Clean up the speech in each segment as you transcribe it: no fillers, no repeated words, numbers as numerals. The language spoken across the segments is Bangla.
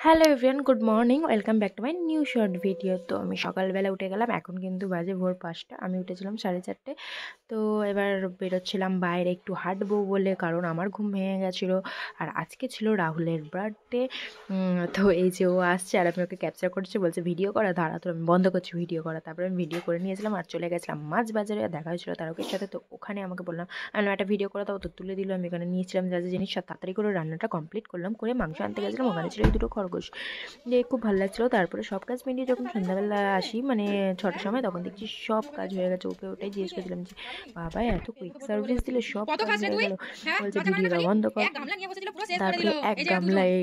Hello everyone, good morning, welcome back to my new short video. তো আমি সকালবেলা উঠে গেলাম, এখন কিন্তু বাজে ভোর 5টা। আমি উঠেছিলাম 4:30। তো এবার বেরোচ্ছিলাম বাইরে একটু হাঁটবো বলে, কারণ আমার ঘুম ভেঙে গেছিলো। আর আজকে ছিল রাহুলের বার্থডে। তো এই যে ও আসছে আর আমি ওকে ক্যাপচার করছি, বলছে ভিডিও করা, দাঁড়া তো আমি বন্ধ করছি ভিডিও করা। তারপরে আমি ভিডিও করে নিয়েছিলাম আর চলে গেছিলাম মাছ বাজারে। দেখা হয়েছিলো তারকের সাথে, তো ওখানে আমাকে বললাম আমি একটা ভিডিও করে দাও, তো তুলে দিল। আমি এখানে নিয়েছিলাম যা যা জিনিস, তাড়াতাড়ি করে রান্নাটা কমপ্লিট করলাম, করে মাংস আনতে গেছিলাম। ওখানে ছিল এই দুটো খরগোশ, দিয়ে খুব ভালো লাগছিলো। তারপরে সব কাজ মিলিয়ে যখন সন্ধ্যাবেলা আসি, মানে 6টার সময়, তখন দেখছি সব কাজ হয়ে গেছে। ওকে ওটাই জিজ্ঞেস করেছিলাম যে বাবা এত কুইক সার্ভিস দিলে সব কাজ হয়ে গেল। বলছে ভিডিওটা বন্ধ কর। তারপরে এক গামলায়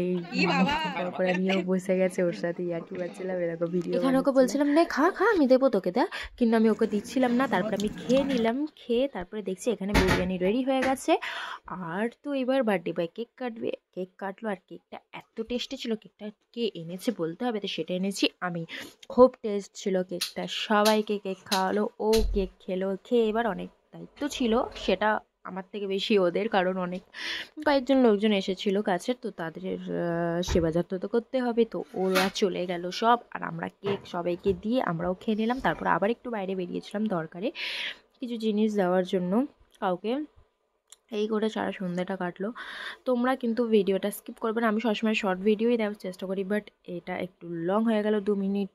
তারপরে আমিও বসে গেছে ওর সাথে আর কি পাচ্ছিলাম, এরকম ভিডিও এখানে ওকে বলছিলাম নে খা খা, আমি দেবো তোকে, দেখ। কিন্তু আমি ওকে দিচ্ছিলাম না। তারপরে আমি খেয়ে নিলাম, খেয়ে তারপরে দেখছি এখানে বিরিয়ানি রেডি হয়ে গেছে। আর তো এবার বার্থডে বয় কেক কাটবে, কেক কাটলো। আর কেকটা এত টেস্টি ছিল, কেকটা কে এনেছে বলতে হবে, তো সেটা এনেছি আমি। খুব টেস্ট ছিল কেকটা, সবাইকে কেক খাওয়ালো, ও কেক খেলো। খেয়ে এবার অনেক দায়িত্ব ছিল, সেটা আমার থেকে বেশি ওদের, কারণ অনেক কয়েকজন লোকজন এসেছিলো কাছের, তো তাদের সেবা যত্ন তো করতে হবে। তো ওরা চলে গেল সব, আর আমরা কেক সবাইকে দিয়ে আমরাও খেয়ে নিলাম। তারপর আবার একটু বাইরে বেরিয়েছিলাম দরকারে কিছু জিনিস দেওয়ার জন্য কাউকে। এই করে সারা সন্ধ্যাটা কাটলো। তোমরা কিন্তু ভিডিওটা স্কিপ করবে না, আমি সবসময় শর্ট ভিডিওই দেওয়ার চেষ্টা করি, বাট এটা একটু লং হয়ে গেল, 2 মিনিট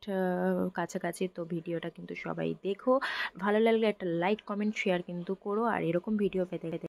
কাছাকাছি। তো ভিডিওটা কিন্তু সবাই দেখো, ভালো লাগলে একটা লাইক কমেন্ট শেয়ার কিন্তু করো, আর এরকম ভিডিও পেতে